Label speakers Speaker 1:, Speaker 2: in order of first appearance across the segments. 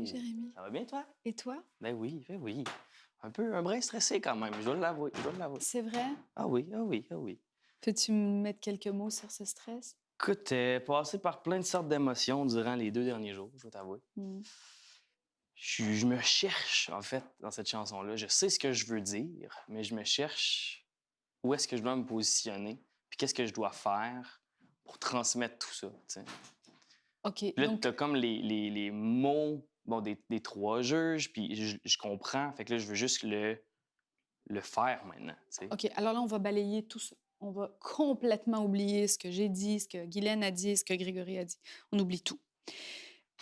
Speaker 1: Salut, Jérémy.
Speaker 2: Ça va bien, toi?
Speaker 1: Et toi?
Speaker 2: Ben oui, ben oui. Un brin stressé quand même, je dois l'avouer, je dois l'avouer.
Speaker 1: C'est vrai?
Speaker 2: Ah oui, ah oui, ah oui.
Speaker 1: Peux-tu me mettre quelques mots sur ce stress?
Speaker 2: Écoute, passé par plein de sortes d'émotions durant les 2 derniers jours, je dois t'avouer.
Speaker 1: Hmm.
Speaker 2: Je me cherche, en fait, dans cette chanson-là. Je sais ce que je veux dire, mais je me cherche où est-ce que je dois me positionner, puis qu'est-ce que je dois faire pour transmettre tout ça, tu sais.
Speaker 1: OK,
Speaker 2: Puis là,
Speaker 1: donc,
Speaker 2: t'as comme les mots bon, des 3 juges, puis je comprends. Fait que là, je veux juste le faire maintenant, tu sais.
Speaker 1: OK, alors là, on va balayer tout ça. On va complètement oublier ce que j'ai dit, ce que Guylaine a dit, ce que Grégory a dit. On oublie tout.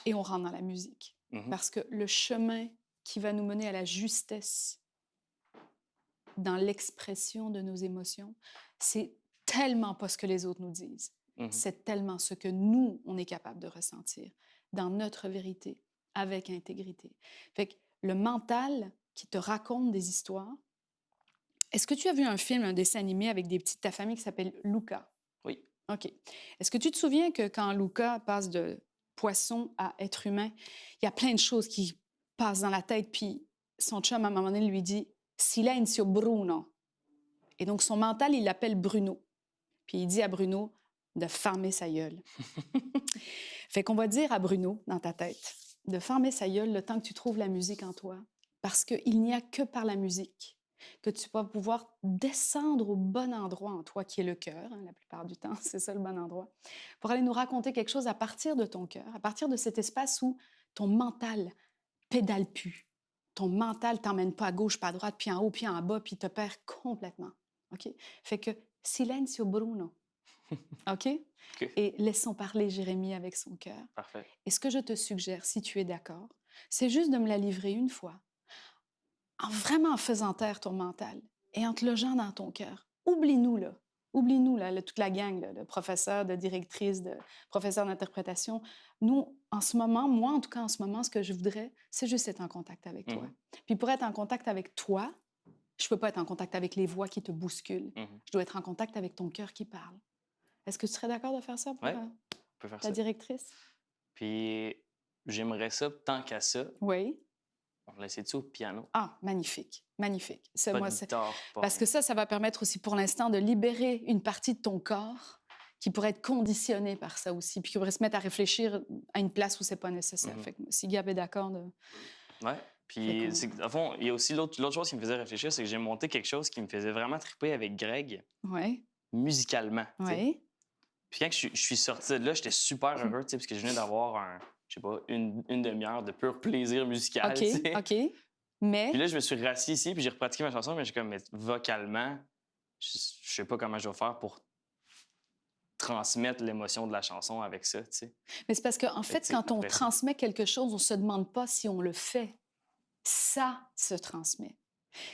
Speaker 1: Et on rentre dans la musique.
Speaker 2: Mhm.
Speaker 1: Parce que le chemin qui va nous mener à la justesse dans l'expression de nos émotions, c'est tellement pas ce que les autres nous disent.
Speaker 2: Mhm.
Speaker 1: C'est tellement ce que nous, on est capable de ressentir dans notre vérité, avec intégrité. Fait que le mental qui te raconte des histoires. Est-ce que tu as vu un film, un dessin animé avec des petits de ta famille qui s'appelle Luca?
Speaker 2: Oui.
Speaker 1: OK. Est-ce que tu te souviens que quand Luca passe de poisson à être humain, il y a plein de choses qui passent dans la tête, puis son chum, à un moment donné, lui dit « Silenzio Bruno ». Et donc, son mental, il l'appelle Bruno. Puis il dit à Bruno de fermer sa gueule. Fait qu'on va dire à Bruno, dans ta tête, de fermer sa gueule le temps que tu trouves la musique en toi. Parce qu'il n'y a que par la musique que tu vas pouvoir descendre au bon endroit en toi, qui est le cœur, hein, la plupart du temps, c'est ça le bon endroit, pour aller nous raconter quelque chose à partir de ton cœur, à partir de cet espace où ton mental pédale plus. Ton mental t'emmène pas à gauche, pas à droite, puis en haut, puis en bas, puis te perd complètement. OK? Fait que silenzio Bruno. OK?
Speaker 2: OK.
Speaker 1: Et laissons parler Jérémy avec son cœur.
Speaker 2: Parfait.
Speaker 1: Et ce que je te suggère, si tu es d'accord, c'est juste de me la livrer une fois, en faisant taire ton mental et en te logeant dans ton cœur. Oublie-nous, là. Oublie-nous, là, toute la gang, là, de professeurs, de directrices, de professeurs d'interprétation. Nous, en ce moment, moi, en tout cas, en ce moment, ce que je voudrais, c'est juste être en contact avec toi.
Speaker 2: Mhm.
Speaker 1: Puis pour être en contact avec toi, je peux pas être en contact avec les voix qui te bousculent.
Speaker 2: Mhm.
Speaker 1: Je dois être en contact avec ton cœur qui parle. Est-ce que tu serais d'accord de faire ça pour
Speaker 2: Ouais, on peut faire
Speaker 1: ta
Speaker 2: ça.
Speaker 1: directrice?
Speaker 2: Puis j'aimerais ça, tant qu'à ça,
Speaker 1: Oui.
Speaker 2: on va laisser ça au piano.
Speaker 1: Ah, magnifique, magnifique. Ça,
Speaker 2: Pas
Speaker 1: moi,
Speaker 2: de guitare, pas
Speaker 1: parce que
Speaker 2: rien.
Speaker 1: ça va permettre aussi pour l'instant de libérer une partie de ton corps qui pourrait être conditionnée par ça aussi, puis qui pourrait se mettre à réfléchir à une place où c'est pas nécessaire.
Speaker 2: Mhm.
Speaker 1: Fait que si Gab est d'accord de...
Speaker 2: Ouais.
Speaker 1: Fait
Speaker 2: Puis,
Speaker 1: qu'on-
Speaker 2: à fond, il y a aussi l'autre chose qui me faisait réfléchir, c'est que j'ai monté quelque chose qui me faisait vraiment triper avec Greg,
Speaker 1: Oui,
Speaker 2: musicalement, tu sais.
Speaker 1: oui.
Speaker 2: Puis quand je suis sorti de là, j'étais super heureux, tu sais, parce que je venais d'avoir je sais pas, une demi-heure de pur plaisir musical,
Speaker 1: OK,
Speaker 2: tu sais.
Speaker 1: OK. Mais,
Speaker 2: Puis là, je me suis rassis ici, puis j'ai repratiqué ma chanson, mais j'ai comme, mais vocalement, je sais pas comment je vais faire pour transmettre l'émotion de la chanson avec ça, tu sais.
Speaker 1: mais c'est parce qu'en fait,
Speaker 2: tu sais,
Speaker 1: quand on
Speaker 2: après ça-
Speaker 1: transmet quelque chose, on se demande pas si on le fait. Ça se transmet.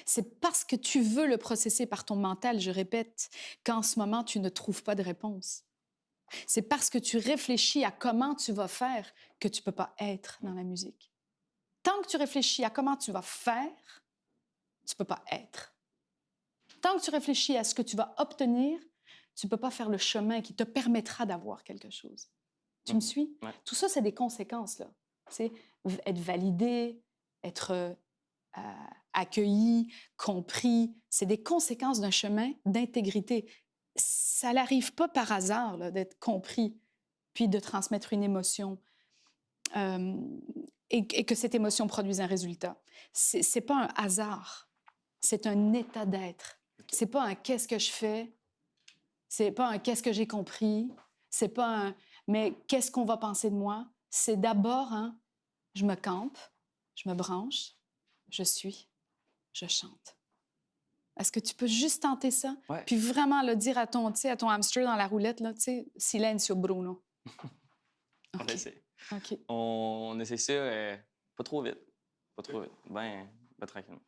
Speaker 1: C'est parce que tu veux le processer par ton mental, je répète, qu'en ce moment, tu ne trouves pas de réponse. C'est parce que tu réfléchis à comment tu vas faire que tu ne peux pas être dans la musique. Tant que tu réfléchis à comment tu vas faire, tu ne peux pas être. Tant que tu réfléchis à ce que tu vas obtenir, tu ne peux pas faire le chemin qui te permettra d'avoir quelque chose. Tu me suis?
Speaker 2: Ouais.
Speaker 1: Tout ça, c'est des conséquences, là. C'est être validé, être accueilli, compris. C'est des conséquences d'un chemin d'intégrité. Ça n'arrive pas par hasard là, d'être compris, puis de transmettre une émotion euh, et que cette émotion produise un résultat. C'est pas un hasard, c'est un état d'être. C'est pas un qu'est-ce que je fais, c'est pas un qu'est-ce que j'ai compris, c'est pas un mais qu'est-ce qu'on va penser de moi. C'est d'abord je me campe, je me branche, je suis, je chante. Est-ce que tu peux juste tenter ça?
Speaker 2: Ouais.
Speaker 1: Puis vraiment le dire à ton hamster dans la roulette, là, tu sais, silenzio Bruno.
Speaker 2: On
Speaker 1: OK.
Speaker 2: essaie.
Speaker 1: OK.
Speaker 2: On essaie ça pas trop vite. Pas trop vite. Ben tranquillement.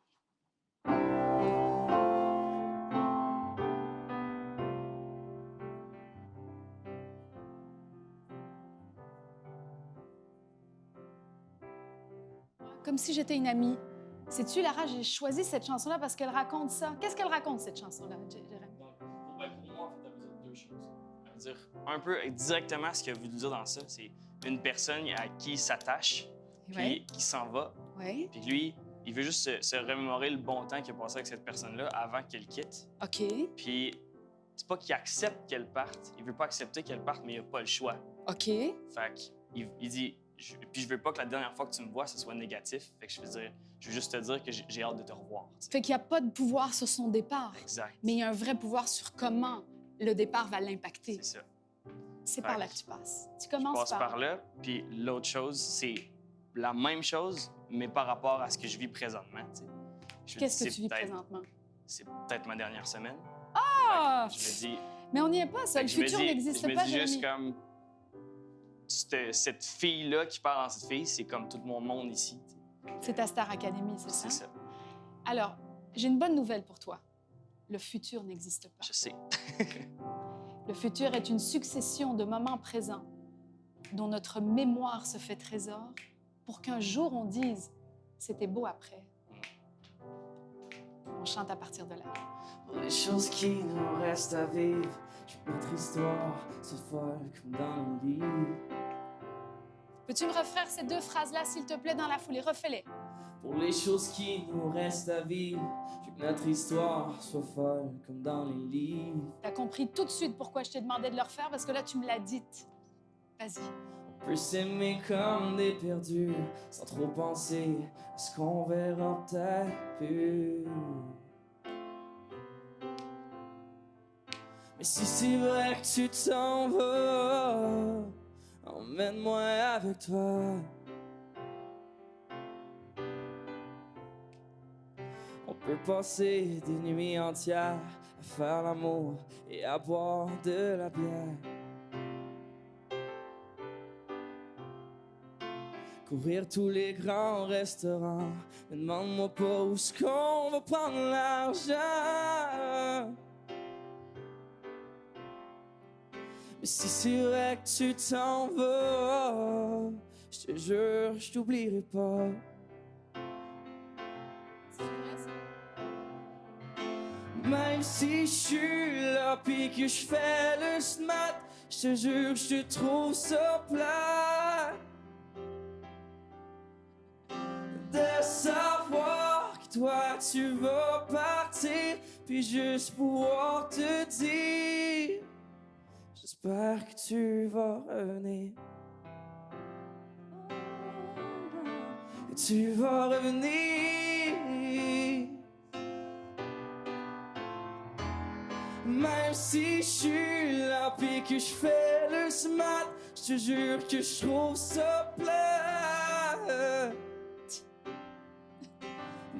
Speaker 1: Comme si j'étais une amie. Sais-tu, Lara, j'ai choisi cette chanson-là parce qu'elle raconte ça. Qu'est-ce qu'elle raconte, cette chanson-là, Jérémy?
Speaker 2: Pour moi, en fait, elle veut dire deux choses. Elle veut dire un peu directement ce qu'elle veut dire dans ça. C'est une personne à qui il s'attache,
Speaker 1: Ouais.
Speaker 2: qui s'en va.
Speaker 1: Oui.
Speaker 2: Puis lui, il veut juste se remémorer le bon temps qu'il a passé avec cette personne-là avant qu'elle quitte.
Speaker 1: OK.
Speaker 2: Puis c'est pas qu'il accepte qu'elle parte. Il veut pas accepter qu'elle parte, mais il a pas le choix.
Speaker 1: OK.
Speaker 2: Fait qu'il dit... Puis je veux pas que la dernière fois que tu me vois, ce soit négatif. Fait que je veux juste te dire que j'ai hâte de te revoir. Tu sais.
Speaker 1: Fait qu'il n'y a pas de pouvoir sur son départ,
Speaker 2: Exact.
Speaker 1: mais il y a un vrai pouvoir sur comment le départ va l'impacter.
Speaker 2: C'est ça.
Speaker 1: C'est
Speaker 2: Fait
Speaker 1: par là
Speaker 2: que
Speaker 1: que tu passes. Tu
Speaker 2: Je
Speaker 1: commences
Speaker 2: passe par là. Puis l'autre chose, c'est la même chose, mais par rapport à ce que je vis présentement. Tu sais. Je me
Speaker 1: Qu'est-ce
Speaker 2: dis,
Speaker 1: que
Speaker 2: c'est
Speaker 1: tu vis
Speaker 2: peut-être-
Speaker 1: présentement?
Speaker 2: C'est peut-être ma dernière semaine.
Speaker 1: Ah!
Speaker 2: Fait que je me dis...
Speaker 1: Mais on n'y est pas, ça.
Speaker 2: fait
Speaker 1: Le
Speaker 2: que je me
Speaker 1: futur
Speaker 2: dis-
Speaker 1: n'existe
Speaker 2: Je
Speaker 1: pas,
Speaker 2: me dis juste
Speaker 1: Jérémy.
Speaker 2: comme... Cette fille-là qui part en cette fille, c'est comme tout mon monde ici. Tu sais.
Speaker 1: C'est ta Star Academy, c'est ça?
Speaker 2: C'est ça.
Speaker 1: Alors, j'ai une bonne nouvelle pour toi. Le futur n'existe pas.
Speaker 2: Je sais.
Speaker 1: Le futur est une succession de moments présents dont notre mémoire se fait trésor pour qu'un jour on dise « c'était beau après ». On chante à partir de là.
Speaker 3: Pour les choses qui nous restent à vivre, notre histoire se folle comme dans les livres.
Speaker 1: Peux-tu me refaire ces deux phrases-là, s'il te plaît, dans la foulée? Refais-les.
Speaker 3: Pour les choses qui nous restent à vivre, que notre histoire soit folle comme dans les livres.
Speaker 1: T'as compris tout de suite pourquoi je t'ai demandé de le refaire, parce que là, tu me l'as dite. Vas-y.
Speaker 3: On peut s'aimer comme des perdus, sans trop penser à ce qu'on verra peut-être plus. Mais si c'est vrai que tu t'en vas, emmène-moi avec toi. On peut passer des nuits entières à faire l'amour et à boire de la bière. Courir tous les grands restaurants, mais demande-moi pas où est-ce qu'on va prendre l'argent. Mais si c'est vrai que tu t'en vas, je te jure, je t'oublierai pas. Même si je suis là pis que je fais le smat, je te jure, je te trouve ça plat. De savoir que toi tu vas partir, puis juste pouvoir te dire, j'espère que tu vas revenir. Que tu vas revenir. Même si je suis là pis que je fais le smat, je te jure que je trouve ça plat.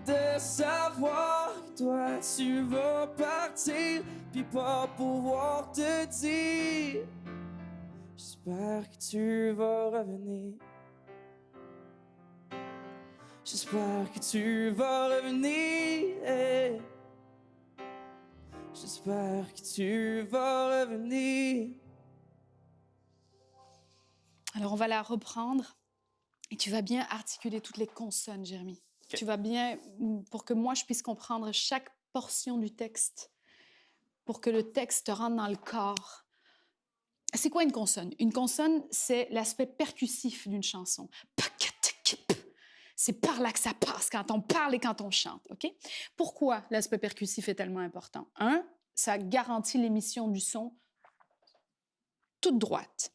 Speaker 3: De savoir que toi tu vas partir, puis pas pouvoir te dire, j'espère que tu vas revenir. J'espère que tu vas revenir. J'espère que tu vas revenir.
Speaker 1: Alors, on va la reprendre et tu vas bien articuler toutes les consonnes, Jérémy.
Speaker 2: OK.
Speaker 1: Tu vas bien, pour que moi, je puisse comprendre chaque portion du texte, pour que le texte te rentre dans le corps. C'est quoi une consonne? Une consonne, c'est l'aspect percussif d'une chanson. C'est par là que ça passe quand on parle et quand on chante, OK? Pourquoi l'aspect percussif est tellement important? Un, ça garantit l'émission du son toute droite.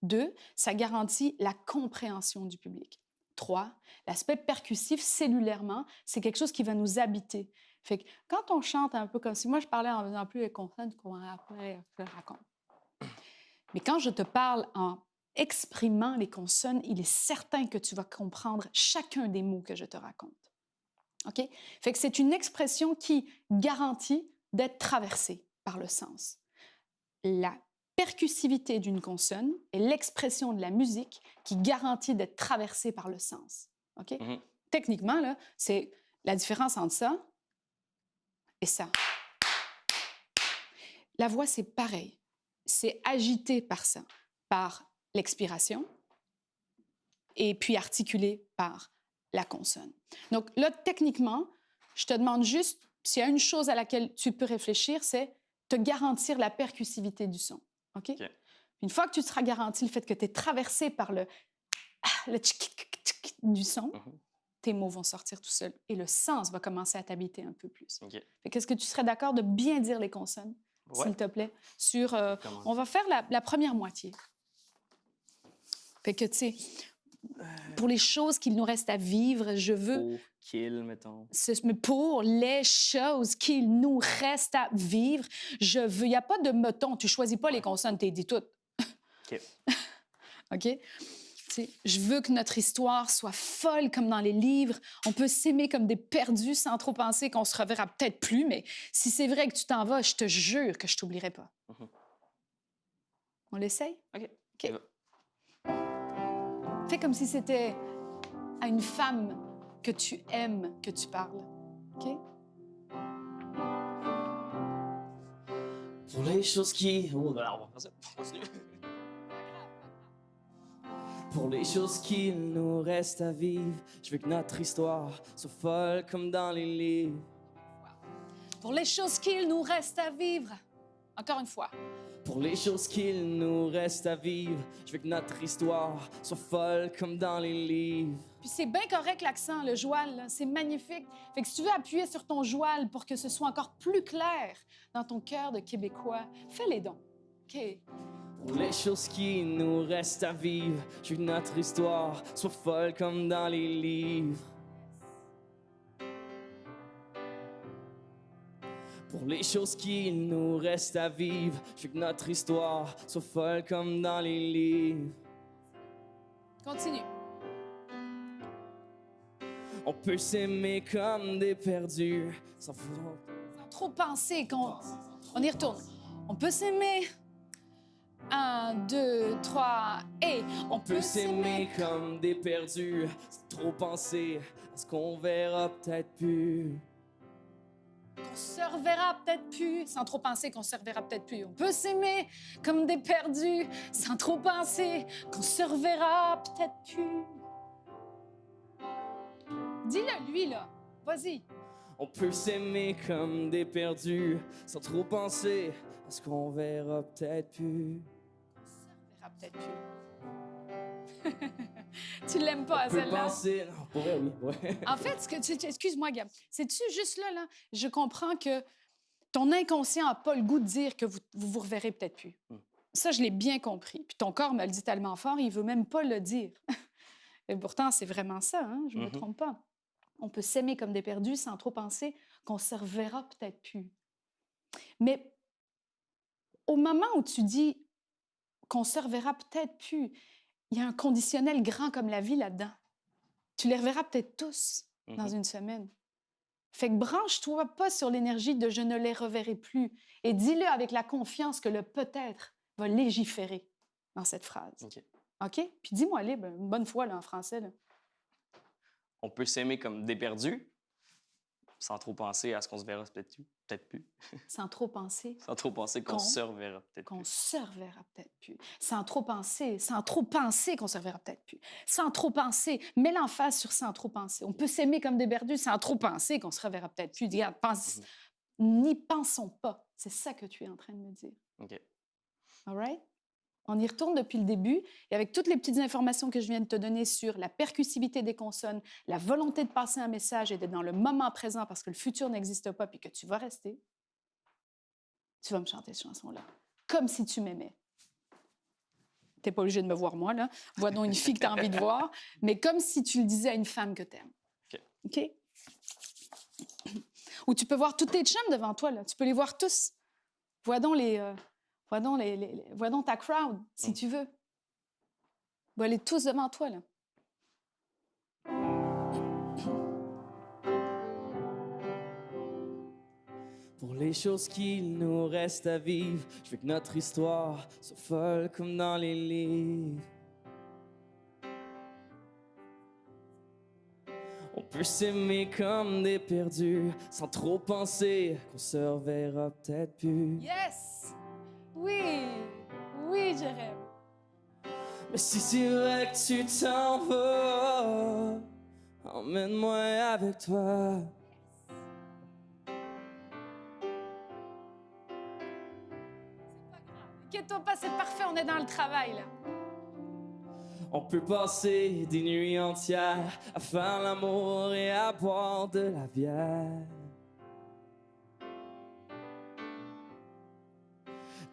Speaker 1: Deux, ça garantit la compréhension du public. Trois, l'aspect percussif, cellulairement, c'est quelque chose qui va nous habiter. Fait que quand on chante un peu comme si moi je parlais en faisant plus les consonnes qu'on raconte. Mais quand je te parle en exprimant les consonnes, il est certain que tu vas comprendre chacun des mots que je te raconte. OK? Fait que c'est une expression qui garantit d'être traversée par le sens. La percussivité d'une consonne est l'expression de la musique qui garantit d'être traversée par le sens. OK?
Speaker 2: Mhm.
Speaker 1: Techniquement, là, c'est la différence entre ça et ça. La voix, c'est pareil. C'est agité par ça, par l'expiration, et puis articulé par la consonne. Donc là, techniquement, je te demande juste, s'il y a une chose à laquelle tu peux réfléchir, c'est te garantir la percussivité du son. OK?
Speaker 2: OK.
Speaker 1: Une fois que tu te seras garanti le fait que tu es traversé par le le tchic du son,
Speaker 2: Mhm.
Speaker 1: tes mots vont sortir tout seuls et le sens va commencer à t'habiter un peu plus.
Speaker 2: OK.
Speaker 1: Fait qu'est-ce que tu serais d'accord de bien dire les consonnes,
Speaker 2: Ouais.
Speaker 1: s'il te plaît?
Speaker 2: Comment?
Speaker 1: On va faire la première moitié. Fait que, tu sais, pour les choses qu'il nous reste à vivre, je veux...
Speaker 2: Pour, kill, mettons.
Speaker 1: Mais pour les choses qu'il nous reste à vivre, je veux... Il n'y a pas de mettons. Tu choisis pas les consonnes, tu les dis toutes.
Speaker 2: OK.
Speaker 1: OK? Tu sais, je veux que notre histoire soit folle comme dans les livres. On peut s'aimer comme des perdus sans trop penser qu'on se reverra peut-être plus, mais si c'est vrai que tu t'en vas, je te jure que je t'oublierai pas.
Speaker 2: Mhm.
Speaker 1: On l'essaye?
Speaker 2: OK.
Speaker 1: OK.
Speaker 2: On y va.
Speaker 1: Fais comme si c'était à une femme que tu aimes que tu parles. OK?
Speaker 3: Pour les choses qui... Oh, ben, on va faire ça. On continue. Pour les choses qu'il nous reste à vivre, je veux que notre histoire soit folle comme dans les livres.
Speaker 1: Pour les choses qu'il nous reste à vivre. Encore une fois.
Speaker 3: Pour les choses qu'il nous reste à vivre, je veux que notre histoire soit folle comme dans les livres.
Speaker 1: Puis c'est bien correct l'accent, le joual, là. C'est magnifique. Fait que si tu veux appuyer sur ton joual pour que ce soit encore plus clair dans ton cœur de Québécois, fais-les donc. OK?
Speaker 3: Pour les choses qui nous restent à vivre, je veux que notre histoire soit folle comme dans les livres. Pour les choses qui nous restent à vivre, je veux que notre histoire soit folle comme dans les livres.
Speaker 1: Continue.
Speaker 3: On peut s'aimer comme des perdus, sans vouloir...
Speaker 1: Sans trop penser qu'on... On y retourne. On peut s'aimer. 1, 2, 3, et
Speaker 3: On peut s'aimer comme des perdus, sans trop penser à ce qu'on verra peut-être plus.
Speaker 1: qu'on se reverra peut-être plus, sans trop penser qu'on se reverra peut-être plus. On peut s'aimer comme des perdus, sans trop penser qu'on se reverra peut-être plus. Dis-le, lui, là. Vas-y.
Speaker 3: On peut s'aimer comme des perdus, sans trop penser à ce qu'on verra peut-être plus.
Speaker 1: On se reverra peut-être plus. Tu l'aimes pas,
Speaker 3: On peut
Speaker 1: celle-là?
Speaker 3: penser... Non, pour vrai, oui. Ouais.
Speaker 1: En fait, excuse-moi, Gab, c'est-tu juste là, je comprends que ton inconscient n'a pas le goût de dire que vous reverrez peut-être plus. Ça, je l'ai bien compris. Puis ton corps me le dit tellement fort, il veut même pas le dire. Et pourtant, c'est vraiment ça, hein? Je ne me trompe pas. On peut s'aimer comme des perdus sans trop penser qu'on se reverra peut-être plus. Mais au moment où tu dis qu'on se reverra peut-être plus, il y a un conditionnel grand comme la vie là-dedans. Tu les reverras peut-être tous dans une semaine. Fait que branche-toi pas sur l'énergie de « je ne les reverrai plus » et dis-le avec la confiance que le « peut-être » va légiférer dans cette phrase.
Speaker 2: OK.
Speaker 1: OK? Puis dis-moi libre, une bonne fois là, en français. Là.
Speaker 2: On peut s'aimer comme des perdus, sans trop penser à ce qu'on se verra peut-être plus.
Speaker 1: Sans trop penser.
Speaker 2: Sans trop penser qu'on se reverra peut-être
Speaker 1: Qu'on
Speaker 2: plus.
Speaker 1: se reverra peut-être plus. Sans trop penser qu'on se reverra peut-être plus. Sans trop penser. Mets l'emphase sur sans trop penser. On peut s'aimer comme des perdus sans trop penser qu'on se reverra peut-être plus. Regarde, n'y pensons pas. C'est ça que tu es en train de me dire.
Speaker 2: OK.
Speaker 1: All right? On y retourne depuis le début et avec toutes les petites informations que je viens de te donner sur la percussivité des consonnes, la volonté de passer un message et d'être dans le moment présent parce que le futur n'existe pas puis que tu vas rester, tu vas me chanter cette chanson-là comme si tu m'aimais. Tu n'es pas obligé de me voir moi, là. Vois donc une fille que tu as envie de voir, mais comme si tu le disais à une femme que tu aimes.
Speaker 2: OK.
Speaker 1: OK? Ou tu peux voir tous tes chums devant toi, là. Tu peux les voir tous. Vois donc vois donc ta crowd, si tu veux. Vois-les tous devant toi, là.
Speaker 3: Pour les choses qu'il nous reste à vivre, je veux que notre histoire soit folle comme dans les livres. On peut s'aimer comme des perdus, sans trop penser qu'on se reverra peut-être plus.
Speaker 1: Yes! Oui! Oui, Jérém.
Speaker 3: Mais si c'est vrai que tu t'en vas, emmène-moi avec toi.
Speaker 1: Inquiète-toi pas, c'est parfait, on est dans le travail, là.
Speaker 3: On peut passer des nuits entières à faire l'amour et à boire de la bière.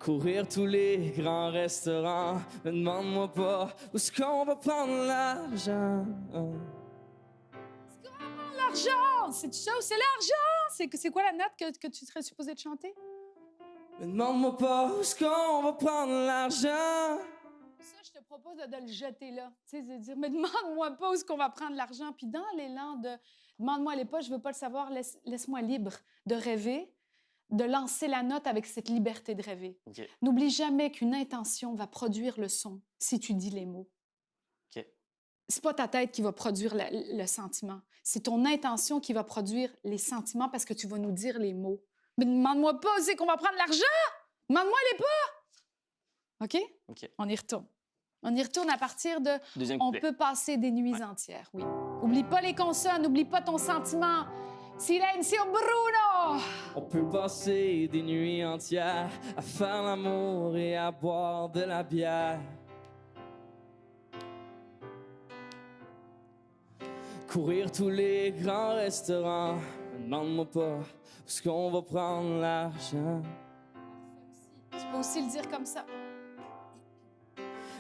Speaker 3: Courir tous les grands restaurants, mais demande-moi pas où est-ce qu'on va prendre l'argent.
Speaker 1: L'argent! C'est ça ou c'est l'argent? C'est quoi la note que tu serais supposé de chanter?
Speaker 3: Mais demande-moi pas où est-ce qu'on va prendre l'argent.
Speaker 1: Ça, je te propose de le jeter là. Tu sais, de dire, mais demande-moi pas où est-ce qu'on va prendre l'argent. Puis dans l'élan de demande-moi les pas, je veux pas le savoir, laisse-moi libre de rêver, de lancer la note avec cette liberté de rêver.
Speaker 2: OK.
Speaker 1: N'oublie jamais qu'une intention va produire le son si tu dis les mots.
Speaker 2: OK.
Speaker 1: C'est pas ta tête qui va produire le sentiment. C'est ton intention qui va produire les sentiments parce que tu vas nous dire les mots. Mais demande-moi pas où c'est qu'on va prendre l'argent! Demande-moi les pas! OK?
Speaker 2: OK.
Speaker 1: On y retourne. On y retourne à partir de
Speaker 2: Deuxième
Speaker 1: on
Speaker 2: couplet.
Speaker 1: peut passer des nuits entières, oui. Oublie pas les consonnes, oublie pas ton sentiment. Silenzio Bruno!
Speaker 3: On peut passer des nuits entières à faire l'amour et à boire de la bière. Courir tous les grands restaurants, mais demande-moi pas où est-ce qu'on va prendre l'argent.
Speaker 1: Tu peux aussi le dire comme ça.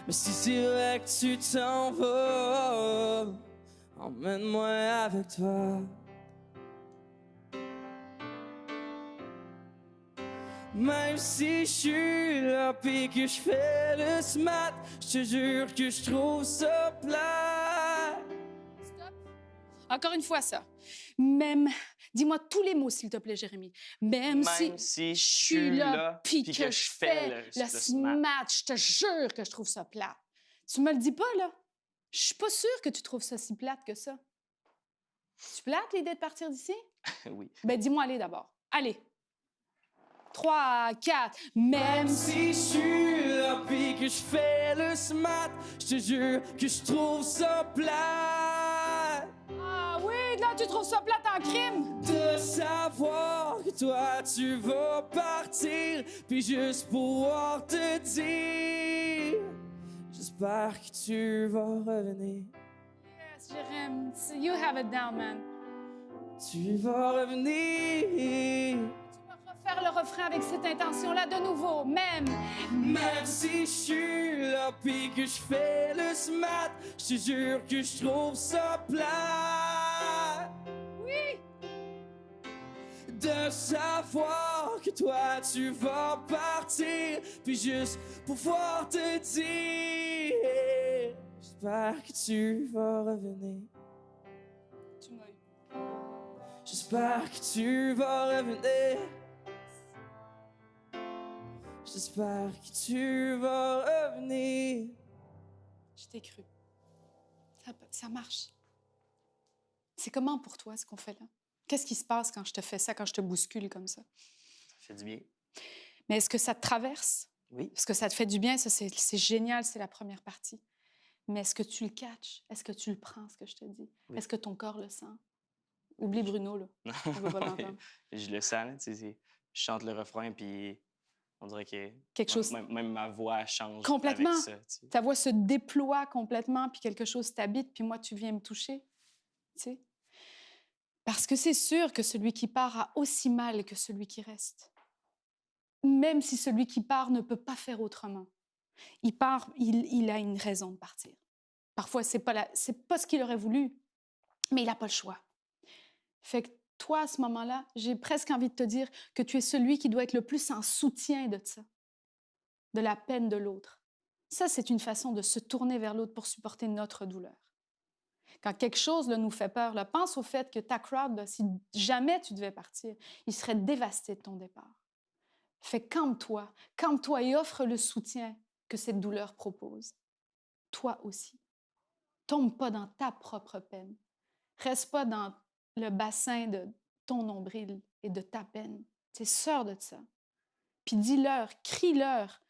Speaker 3: Mais si c'est vrai que tu t'en vas, emmène-moi avec toi. Même si je suis là pis que je fais le smart, je te jure que je trouve ça plat.
Speaker 1: Stop. Encore une fois, ça. Même, dis-moi tous les mots, s'il te plaît, Jérémy. Même si je suis là, puis que je fais le smat, je te jure que je trouve ça plate. Tu me le dis pas, là? Je suis pas sûre que tu trouves ça si plate que ça. Tu plate l'idée de partir d'ici?
Speaker 2: Oui.
Speaker 1: Ben, dis-moi, allez d'abord. Allez. 3, 4. Même
Speaker 3: Si je suis là pis que je fais le smart, je te jure que je trouve ça plat.
Speaker 1: Ah oui, là, tu trouves ça plate en crime?
Speaker 3: De savoir que toi tu vas partir, puis juste pouvoir te dire, j'espère que tu vas revenir.
Speaker 1: Yes, Jérémy. You have it down, man.
Speaker 3: Tu vas revenir.
Speaker 1: Tu vas refaire le refrain avec cette intention-là de nouveau. Même
Speaker 3: si je suis là pis que je fais le smart, je te jure que je trouve ça plat.
Speaker 1: Oui.
Speaker 3: De savoir que toi tu vas partir, puis juste pouvoir te dire, j'espère que tu vas revenir.
Speaker 1: Tu m'as eu.
Speaker 3: J'espère que tu vas revenir. J'espère que tu vas revenir.
Speaker 1: Je t'ai cru. Ça marche. C'est comment pour toi, ce qu'on fait là? Qu'est-ce qui se passe quand je te fais ça, quand je te bouscule comme ça?
Speaker 2: Ça fait du bien.
Speaker 1: Mais est-ce que ça te traverse?
Speaker 2: Oui.
Speaker 1: Est-ce que ça te fait du bien? Ça, c'est génial, c'est la première partie. Mais est-ce que tu le catches? Est-ce que tu le prends, ce que je te dis?
Speaker 2: Oui.
Speaker 1: Est-ce que ton corps le sent? Oublie Bruno, là. On veut pas l'entendre.
Speaker 2: Je le sens, là, tu sais, je chante le refrain, puis on dirait que
Speaker 1: Quelque chose...
Speaker 2: même ma voix change
Speaker 1: Complètement.
Speaker 2: avec ça. Tu sais.
Speaker 1: Ta voix se déploie complètement, puis quelque chose t'habite, puis moi, tu viens me toucher. Tu sais? Parce que c'est sûr que celui qui part a aussi mal que celui qui reste. Même si celui qui part ne peut pas faire autrement. Il part, il a une raison de partir. Parfois, c'est pas ce qu'il aurait voulu, mais il n'a pas le choix. Fait que toi, à ce moment-là, j'ai presque envie de te dire que tu es celui qui doit être le plus en soutien de ça, de la peine de l'autre. Ça, c'est une façon de se tourner vers l'autre pour supporter notre douleur. Quand quelque chose là, nous fait peur, là, pense au fait que ta crowd, là, si jamais tu devais partir, il serait dévasté de ton départ. Fait calme-toi et offre le soutien que cette douleur propose. Toi aussi. Tombe pas dans ta propre peine. Reste pas dans le bassin de ton nombril et de ta peine. Tu es sœur de ça. Puis dis-leur, crie-leur,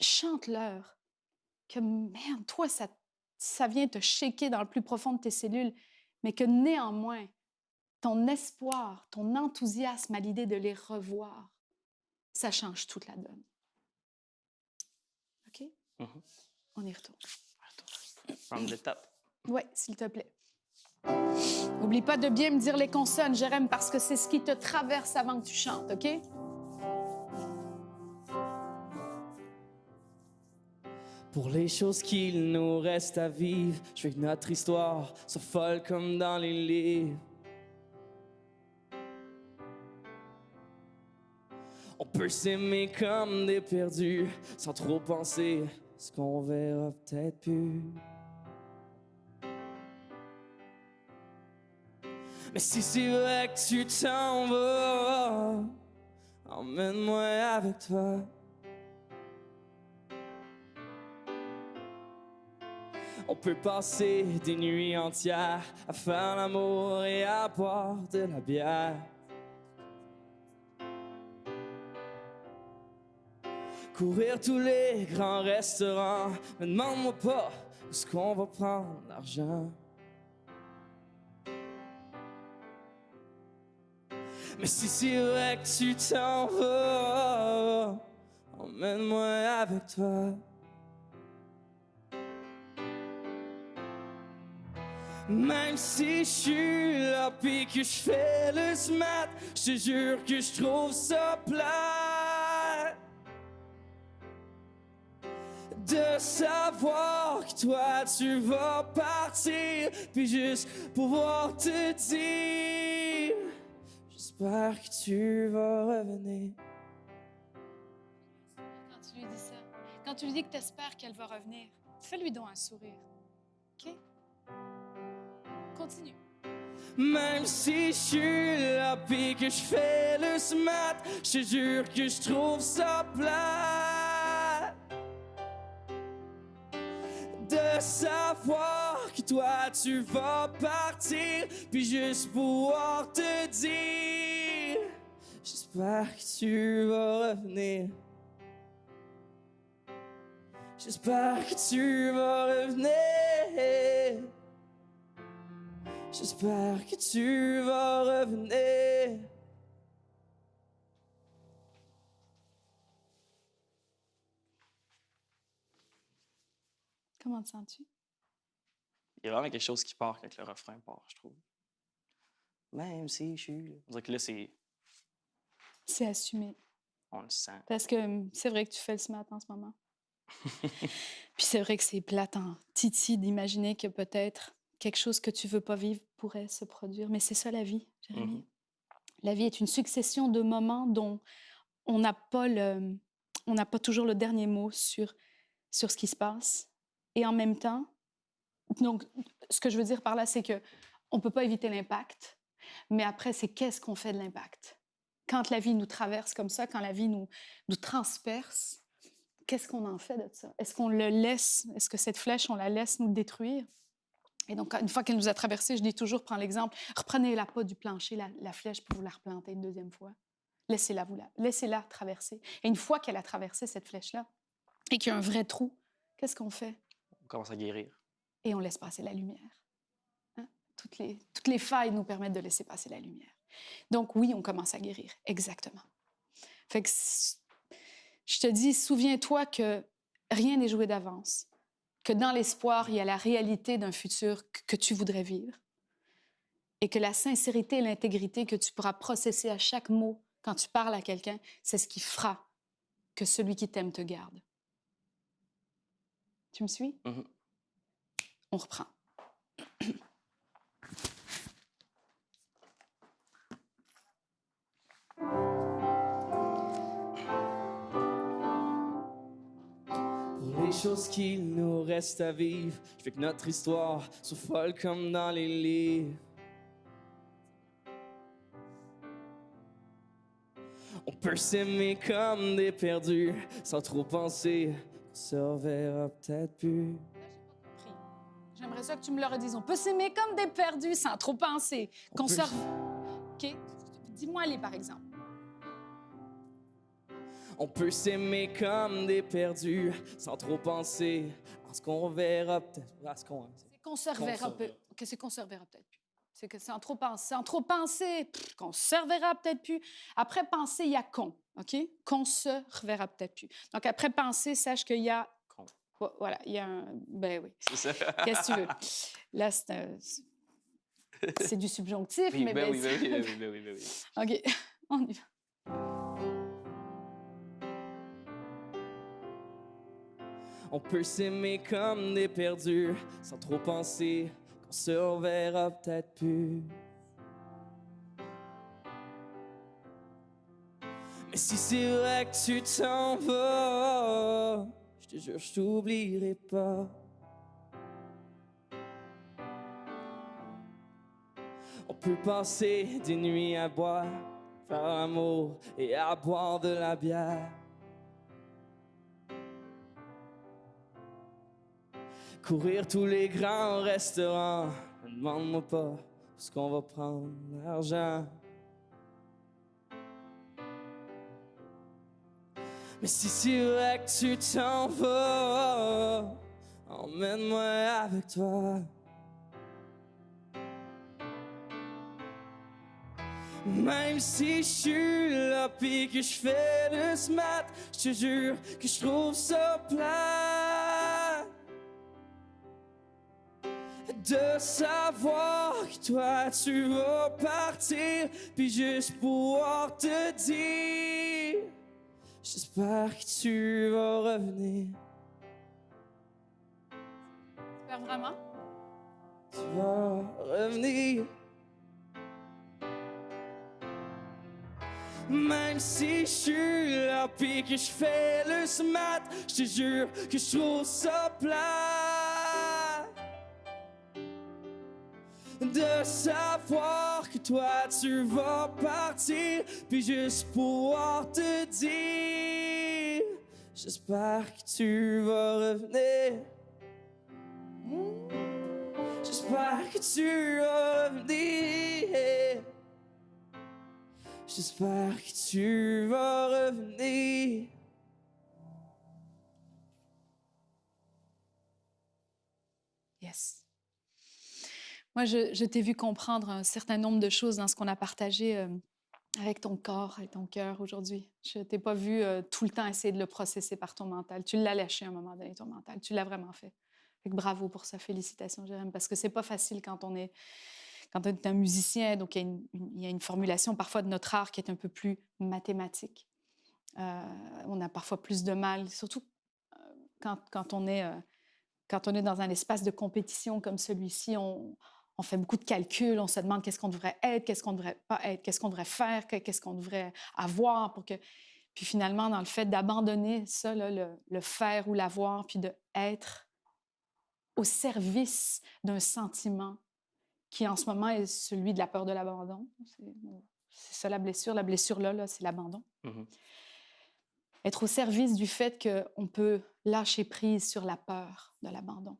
Speaker 1: chante-leur que, merde, toi, ça vient te shaker dans le plus profond de tes cellules, mais que néanmoins, ton espoir, ton enthousiasme à l'idée de les revoir, ça change toute la donne. OK?
Speaker 2: Mm-hmm.
Speaker 1: On y retourne.
Speaker 2: From the top.
Speaker 1: Oui, s'il te plaît. N'oublie pas de bien me dire les consonnes, Jérém, parce que c'est ce qui te traverse avant que tu chantes, OK?
Speaker 3: Pour les choses qu'il nous reste à vivre, je veux que notre histoire soit folle comme dans les livres. On peut s'aimer comme des perdus, sans trop penser ce qu'on verra peut-être plus. Mais si c'est vrai que tu t'en vas, emmène-moi avec toi. On peut passer des nuits entières à faire l'amour et à boire de la bière. Courir tous les grands restaurants, mais demande-moi pas où est-ce qu'on va prendre l'argent. Mais si c'est vrai que tu t'en vas, emmène-moi avec toi. Même si je suis là pis que je fais le smat, je te jure que je trouve ça plat de savoir que toi tu vas partir, puis juste pouvoir te dire j'espère que tu vas revenir.
Speaker 1: Quand tu lui dis ça, quand tu lui dis que tu espères qu'elle va revenir, fais-lui donc un sourire, OK? Continue.
Speaker 3: Même si je suis là pis que je fais le smat, je te jure que je trouve ça plat de savoir que toi tu vas partir, puis juste pouvoir te dire j'espère que tu vas revenir. J'espère que tu vas revenir. J'espère que tu vas revenir.
Speaker 1: Comment te sens-tu?
Speaker 2: Il y a vraiment quelque chose qui part quand le refrain part, je trouve. Même si je suis là. On dirait que là,
Speaker 1: C'est assumé.
Speaker 2: on le sent.
Speaker 1: Parce que c'est vrai que tu fais le smart en ce moment. Puis c'est vrai que c'est plate en titi d'imaginer que peut-être quelque chose que tu veux pas vivre pourrait se produire. Mais c'est ça la vie, Jérémy.
Speaker 2: Mhm.
Speaker 1: La vie est une succession de moments dont on n'a pas toujours le dernier mot sur ce qui se passe. Et en même temps, donc, ce que je veux dire par là, c'est que on peut pas éviter l'impact, mais après, c'est qu'est-ce qu'on fait de l'impact? Quand la vie nous traverse comme ça, quand la vie nous transperce, qu'est-ce qu'on en fait de ça? Est-ce qu'on le laisse? Est-ce que cette flèche, on la laisse nous détruire? Et donc, une fois qu'elle nous a traversé, je dis toujours, prends l'exemple, reprenez-la pas du plancher, la flèche, pour vous la replanter une deuxième fois. Laissez-la traverser. Et une fois qu'elle a traversé cette flèche-là, et qu'il y a un vrai trou, qu'est-ce qu'on fait?
Speaker 2: On commence à guérir.
Speaker 1: Et on laisse passer la lumière. Hein? Toutes les failles nous permettent de laisser passer la lumière. Donc oui, on commence à guérir, exactement. Fait que je te dis, souviens-toi que rien n'est joué d'avance, que dans l'espoir, il y a la réalité d'un futur que tu voudrais vivre, et que la sincérité et l'intégrité que tu pourras processer à chaque mot quand tu parles à quelqu'un, c'est ce qui fera que celui qui t'aime te garde. Tu me suis?
Speaker 2: Mhm.
Speaker 1: On reprend.
Speaker 3: Pour les choses qu'il nous reste à vivre, je veux que notre histoire soit folle comme dans les livres. On peut s'aimer comme des perdus, sans trop penser qu'on se reverra peut-être plus.
Speaker 1: J'aimerais ça que tu me le redises. On peut s'aimer comme des perdus sans trop penser. Qu'on se... OK? Dis-moi les, par exemple.
Speaker 3: On peut s'aimer comme des perdus, sans trop penser à ce qu'on reverra peut-être. À ce qu'on...
Speaker 1: C'est qu'on se reverra peut-être. OK, c'est qu'on se reverra peut-être plus. C'est que c'est en trop penser. Sans trop penser, qu'on se reverra peut-être plus. Après penser, il y a qu'on. OK? Qu'on se reverra peut-être plus. Donc après penser, sache qu'il y a Voilà, il y a un... Ben oui.
Speaker 2: C'est ça.
Speaker 1: Qu'est-ce que tu veux? Là, c'est du subjonctif,
Speaker 2: Oui,
Speaker 1: mais
Speaker 2: ben
Speaker 1: ben,
Speaker 2: oui, ben oui, ben oui, ben oui, ben oui.
Speaker 1: OK, on y va.
Speaker 3: On peut s'aimer comme des perdus, sans trop penser qu'on se reverra peut-être plus. Mais si c'est vrai que tu t'en vas, je te jure, je t'oublierai pas. On peut passer des nuits à boire, faire l'amour et à boire de la bière. Courir tous les grands restaurants, ne demande-moi pas où est-ce qu'on va prendre l'argent. Mais si c'est vrai que tu t'en vas, emmène-moi avec toi. Même si je suis là pis que je fais le smat, je te jure que je trouve ça plat de savoir que toi tu vas partir, puis juste pouvoir te dire, j'espère que tu vas revenir.
Speaker 1: J'espère vraiment.
Speaker 3: Tu vas revenir. Même si je suis là pis que je fais le smat, je te jure que je trouve ça plat de savoir que toi tu vas partir, puis juste pouvoir te dire, j'espère que tu vas revenir. J'espère que tu vas revenir. J'espère que tu vas revenir.
Speaker 1: Yes. Moi, je t'ai vu comprendre un certain nombre de choses dans ce qu'on a partagé avec ton corps et ton cœur aujourd'hui. Je t'ai pas vu tout le temps essayer de le processer par ton mental. Tu l'as lâché à un moment donné, ton mental. Tu l'as vraiment fait. Fait que bravo pour ça. Félicitations, Jérôme, parce que c'est pas facile quand on est un musicien. Donc, il y a une formulation parfois de notre art qui est un peu plus mathématique. On a parfois plus de mal, surtout quand on est dans un espace de compétition comme celui-ci. On fait beaucoup de calculs, on se demande qu'est-ce qu'on devrait être, qu'est-ce qu'on ne devrait pas être, qu'est-ce qu'on devrait faire, qu'est-ce qu'on devrait avoir pour que... Puis finalement, dans le fait d'abandonner ça, là, le faire ou l'avoir, puis d'être au service d'un sentiment qui, en ce moment, est celui de la peur de l'abandon. C'est ça la blessure. La blessure, là c'est l'abandon.
Speaker 2: Mhm.
Speaker 1: Être au service du fait qu'on peut lâcher prise sur la peur de l'abandon.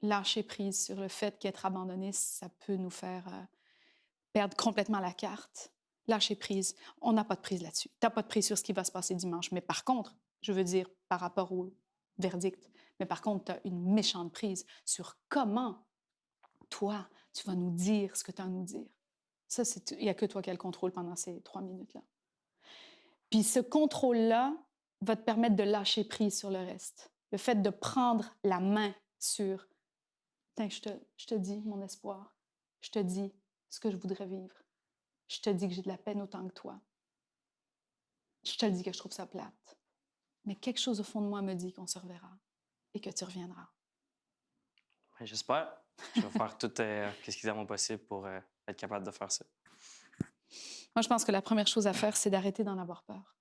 Speaker 1: Lâcher prise sur le fait qu'être abandonné, ça peut nous faire perdre complètement la carte. Lâcher prise. On n'a pas de prise là-dessus. Tu n'as pas de prise sur ce qui va se passer dimanche. Mais par contre, je veux dire, par rapport au verdict, mais par contre, tu as une méchante prise sur comment, toi, tu vas nous dire ce que tu as à nous dire. Ça, il n'y a que toi qui as le contrôle pendant ces 3 minutes-là. Puis ce contrôle-là va te permettre de lâcher prise sur le reste. Le fait de prendre la main sur « je te dis mon espoir, je te dis ce que je voudrais vivre, je te dis que j'ai de la peine autant que toi, je te dis que je trouve ça plate, mais quelque chose au fond de moi me dit qu'on se reverra et que tu reviendras. »
Speaker 2: Ben, j'espère. Je vais faire tout ce qui est à mon possible pour être capable de faire ça.
Speaker 1: Moi, je pense que la première chose à faire, c'est d'arrêter d'en avoir peur.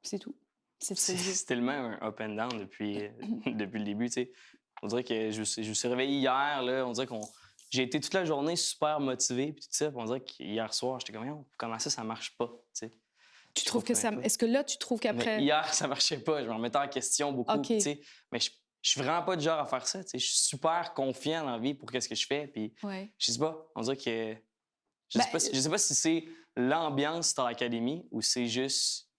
Speaker 1: C'est tout. C'est
Speaker 2: C'est tellement un up and down depuis le début. T'sais. On dirait que je me suis réveillé hier. Là, on dirait j'ai été toute la journée super motivé. Puis tout ça, puis on dirait qu'hier soir, j'étais comme, comment ça marche pas? T'sais.
Speaker 1: Tu trouves que ça... Est-ce que là, tu trouves qu'après...
Speaker 2: Mais hier, ça marchait pas. Je me remettais en question beaucoup.
Speaker 1: Okay.
Speaker 2: Mais je suis vraiment pas du genre à faire ça. Je suis super confiant dans la vie pour ce que je fais. Puis je sais pas. On dirait que... Je sais pas si c'est l'ambiance Star Academy ou c'est juste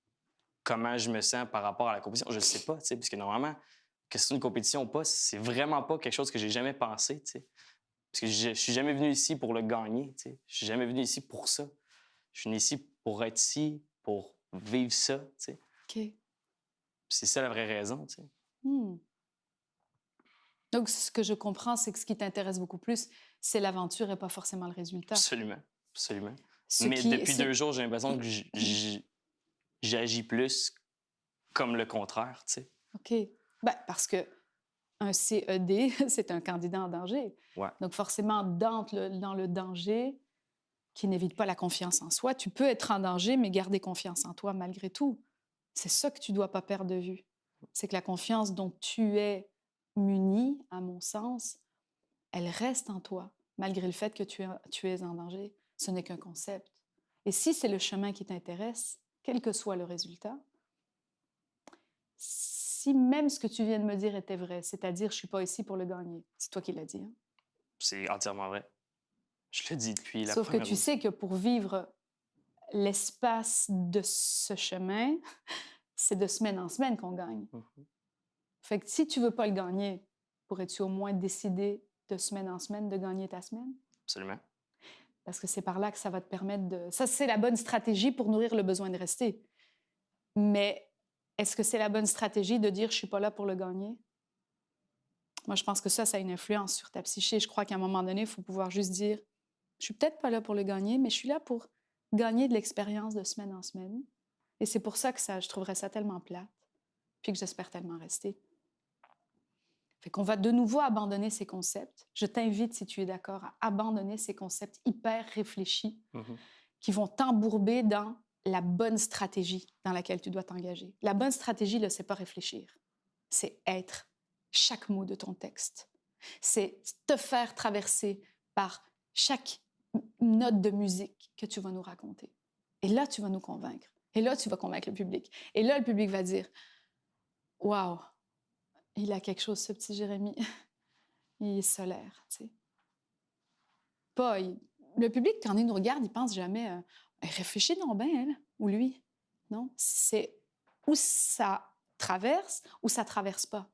Speaker 2: comment je me sens par rapport à la compétition. Je ne sais pas, parce que normalement, que c'est une compétition ou pas, c'est vraiment pas quelque chose que j'ai jamais pensé, parce que je suis jamais venu ici pour le gagner, je suis jamais venu ici pour ça. Je suis venu ici pour être ici, pour vivre ça,
Speaker 1: OK.
Speaker 2: C'est ça la vraie raison,
Speaker 1: Hmm. Donc, ce que je comprends, c'est que ce qui t'intéresse beaucoup plus, c'est l'aventure et pas forcément le résultat.
Speaker 2: Absolument. Absolument.
Speaker 1: Ce
Speaker 2: Mais
Speaker 1: qui-
Speaker 2: depuis
Speaker 1: c'est-
Speaker 2: 2 jours, j'ai l'impression que j'agis plus comme le contraire, tu sais.
Speaker 1: OK. Ben, parce que un CED, c'est un candidat en danger.
Speaker 2: Ouais.
Speaker 1: Donc, forcément, dans le danger, qui n'évite pas la confiance en soi, tu peux être en danger, mais garder confiance en toi malgré tout. C'est ça que tu ne dois pas perdre de vue. C'est que la confiance dont tu es muni, à mon sens, elle reste en toi, malgré le fait que tu es en danger. Ce n'est qu'un concept. Et si c'est le chemin qui t'intéresse, quel que soit le résultat, si même ce que tu viens de me dire était vrai, c'est-à-dire je ne suis pas ici pour le gagner, c'est toi qui l'as dit, hein?
Speaker 2: C'est entièrement vrai. Je le dis depuis la
Speaker 1: Sauf que
Speaker 2: première
Speaker 1: tu sais que pour vivre l'espace de ce chemin, c'est de semaine en semaine qu'on gagne.
Speaker 2: Mhm.
Speaker 1: Fait que si tu veux pas le gagner, pourrais-tu au moins décider de semaine en semaine de gagner ta semaine?
Speaker 2: Absolument.
Speaker 1: Parce que c'est par là que ça va te permettre de... Ça, c'est la bonne stratégie pour nourrir le besoin de rester. Mais est-ce que c'est la bonne stratégie de dire « je suis pas là pour le gagner » ? Moi, je pense que ça a une influence sur ta psyché. Je crois qu'à un moment donné, il faut pouvoir juste dire « je suis peut-être pas là pour le gagner, mais je suis là pour gagner de l'expérience de semaine en semaine. » Et c'est pour ça que je trouverais ça tellement plate, puis que j'espère tellement rester. Fait qu'on va de nouveau abandonner ces concepts. Je t'invite, si tu es d'accord, à abandonner ces concepts hyper réfléchis
Speaker 2: Mhm.
Speaker 1: qui vont t'embourber dans la bonne stratégie dans laquelle tu dois t'engager. La bonne stratégie, là, c'est pas réfléchir. C'est être chaque mot de ton texte. C'est te faire traverser par chaque note de musique que tu vas nous raconter. Et là, tu vas nous convaincre. Et là, tu vas convaincre le public. Et là, le public va dire « Wow, il a quelque chose, ce petit Jérémy. Il est solaire, tu sais. » Pas... Le public, quand il nous regarde, il pense jamais réfléchis donc bien, elle, ou lui. Non, c'est ou ça traverse ou ça traverse pas.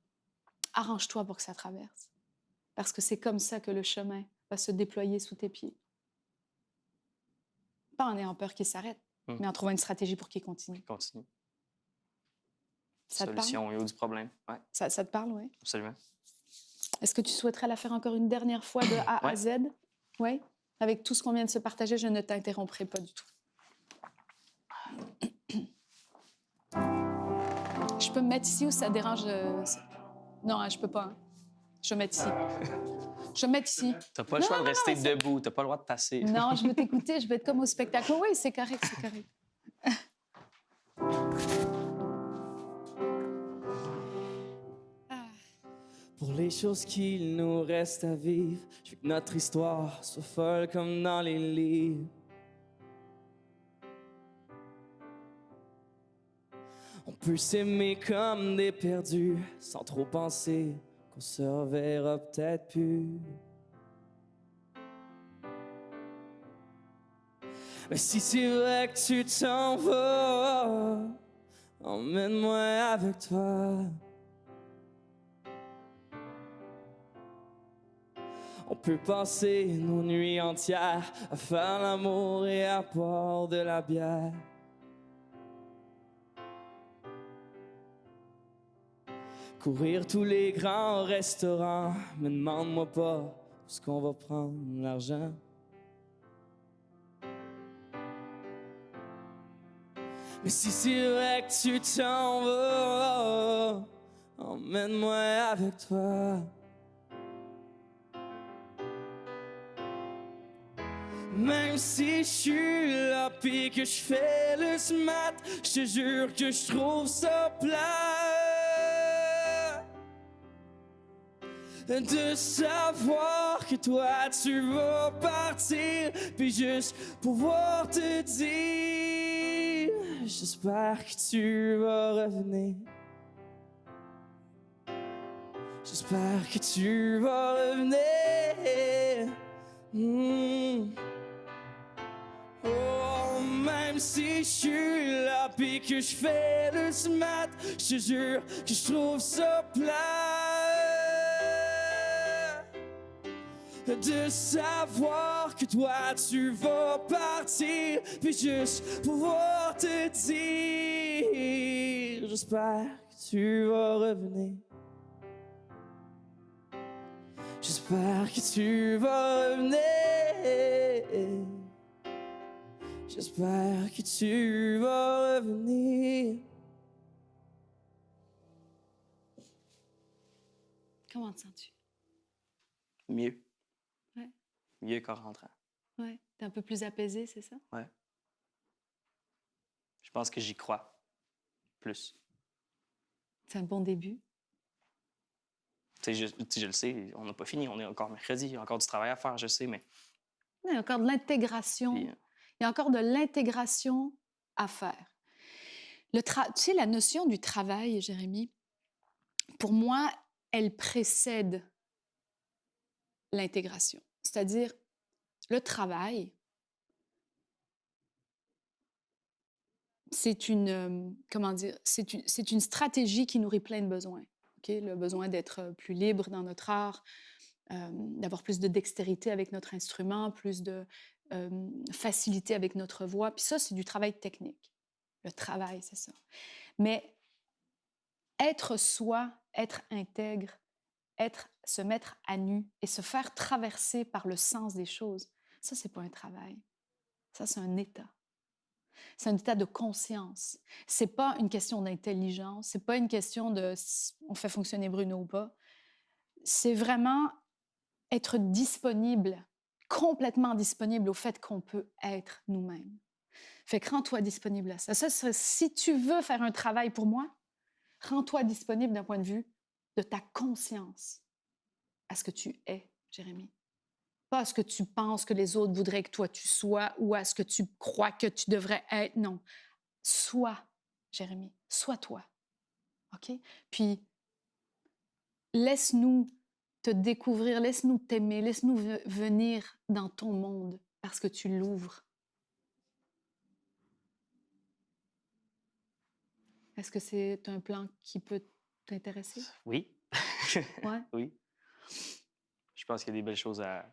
Speaker 1: Arrange-toi pour que ça traverse. Parce que c'est comme ça que le chemin va se déployer sous tes pieds. Pas en ayant peur qu'il s'arrête, mais en trouvant une stratégie pour qu'il continue.
Speaker 2: Continue.
Speaker 1: Ça te
Speaker 2: Solution
Speaker 1: parle?
Speaker 2: au du problème. Ouais,
Speaker 1: Ça te parle, oui?
Speaker 2: absolument.
Speaker 1: Est-ce que tu souhaiterais la faire encore une dernière fois de A à
Speaker 2: Ouais.
Speaker 1: Z? Oui? Avec tout ce qu'on vient de se partager, je ne t'interromprai pas du tout. Je peux me mettre ici ou ça dérange? Non, hein, je peux pas. Hein. Je vais me mettre ici. Je vais me mettre ici.
Speaker 2: T'as pas le choix de rester debout. T'as pas le droit de tasser.
Speaker 1: Non, je veux t'écouter. Je veux être comme au spectacle. Oui, c'est correct, c'est correct.
Speaker 3: Pour les choses qu'il nous reste à vivre, je veux que notre histoire soit folle comme dans les livres. On peut s'aimer comme des perdus, sans trop penser qu'on se reverra peut-être plus. Mais si c'est vrai que tu t'en vas, emmène-moi avec toi. On peut passer nos nuits entières à faire l'amour et à boire de la bière. Courir tous les grands restaurants, mais demande-moi pas où est-ce qu'on va prendre l'argent. Mais si c'est vrai que tu t'en vas, emmène-moi avec toi. Même si je suis là pis que je fais le smat, je te jure que je trouve ça plat de savoir que toi tu vas partir, puis juste pouvoir te dire j'espère que tu vas revenir. J'espère que tu vas revenir. Oh, même si je suis là pis que je fais le smat, je te jure que je trouve ça plat de savoir que toi tu vas partir, puis juste pouvoir te dire j'espère que tu vas revenir. J'espère que tu vas revenir. J'espère que tu vas revenir.
Speaker 1: Comment te sens-tu?
Speaker 2: Mieux.
Speaker 1: Ouais.
Speaker 2: Mieux qu'en rentrant.
Speaker 1: Ouais. T'es un peu plus apaisé, c'est ça?
Speaker 2: Ouais. Je pense que j'y crois plus.
Speaker 1: C'est un bon début.
Speaker 2: Je le sais, on n'a pas fini, on est encore mercredi, il y a encore du travail à faire, je sais, mais
Speaker 1: Il y a encore de l'intégration.
Speaker 2: puis,
Speaker 1: Il y a encore de l'intégration à faire. Tu sais, la notion du travail, Jérémy, pour moi, elle précède l'intégration. C'est-à-dire, le travail, c'est comment dire, c'est une stratégie qui nourrit plein de besoins. OK? Le besoin d'être plus libre dans notre art, d'avoir plus de dextérité avec notre instrument, plus de facilité avec notre voix. Puis ça, c'est du travail technique. Le travail, c'est ça. Mais être soi, être intègre, se mettre à nu et se faire traverser par le sens des choses, ça, c'est pas un travail. Ça, c'est un état. C'est un état de conscience. C'est pas une question d'intelligence. C'est pas une question de on fait fonctionner Bruno ou pas. C'est vraiment être disponible, complètement disponible au fait qu'on peut être nous-mêmes. Fait que rends-toi disponible à ça. Si tu veux faire un travail pour moi, rends-toi disponible d'un point de vue de ta conscience à ce que tu es, Jérémy. Pas à ce que tu penses que les autres voudraient que toi tu sois ou à ce que tu crois que tu devrais être. Non. Sois, Jérémy. Sois toi. OK? Puis, laisse-nous te découvrir, laisse-nous t'aimer, laisse-nous venir dans ton monde parce que tu l'ouvres. Est-ce que c'est un plan qui peut t'intéresser?
Speaker 2: oui.
Speaker 1: Ouais.
Speaker 2: Oui. Je pense qu'il y a des belles choses à.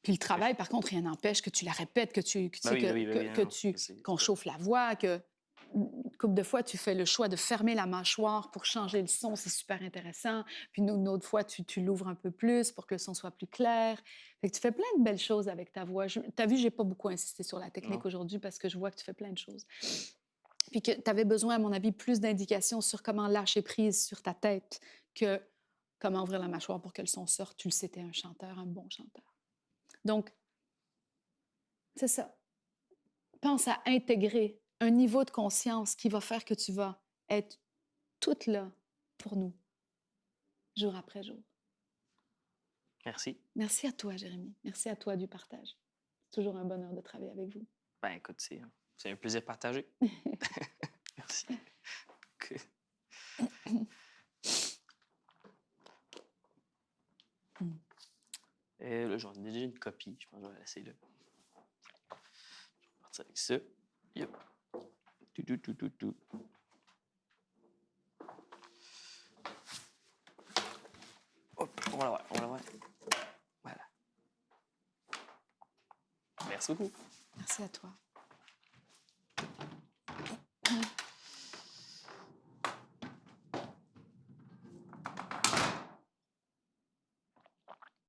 Speaker 1: Puis le travail, par contre, rien n'empêche que tu la répètes, que tu
Speaker 2: Ben oui, ben oui, ben oui, non,
Speaker 1: qu'on chauffe la voix, que une couple de fois, tu fais le choix de fermer la mâchoire pour changer le son, c'est super intéressant. Puis une autre fois, tu l'ouvres un peu plus pour que le son soit plus clair. Fait que tu fais plein de belles choses avec ta voix. Tu as vu, j'ai pas beaucoup insisté sur la technique
Speaker 2: Non.
Speaker 1: aujourd'hui parce que je vois que tu fais plein de choses. Puis que tu avais besoin, à mon avis, plus d'indications sur comment lâcher prise sur ta tête que comment ouvrir la mâchoire pour que le son sorte. Tu le sais, t'es un chanteur, un bon chanteur. Donc, c'est ça. Pense à intégrer un niveau de conscience qui va faire que tu vas être toute là pour nous, jour après jour.
Speaker 2: Merci.
Speaker 1: Merci à toi, Jérémy. Merci à toi du partage. C'est toujours un bonheur de travailler avec vous.
Speaker 2: Ben écoute, c'est un plaisir partagé. Merci. OK. Et là, j'en ai déjà une copie. Je pense que je vais la laisser là. Je vais partir avec ça. Yep. Tout. Hop, on va la voir. Voilà. Merci beaucoup.
Speaker 1: Merci à toi.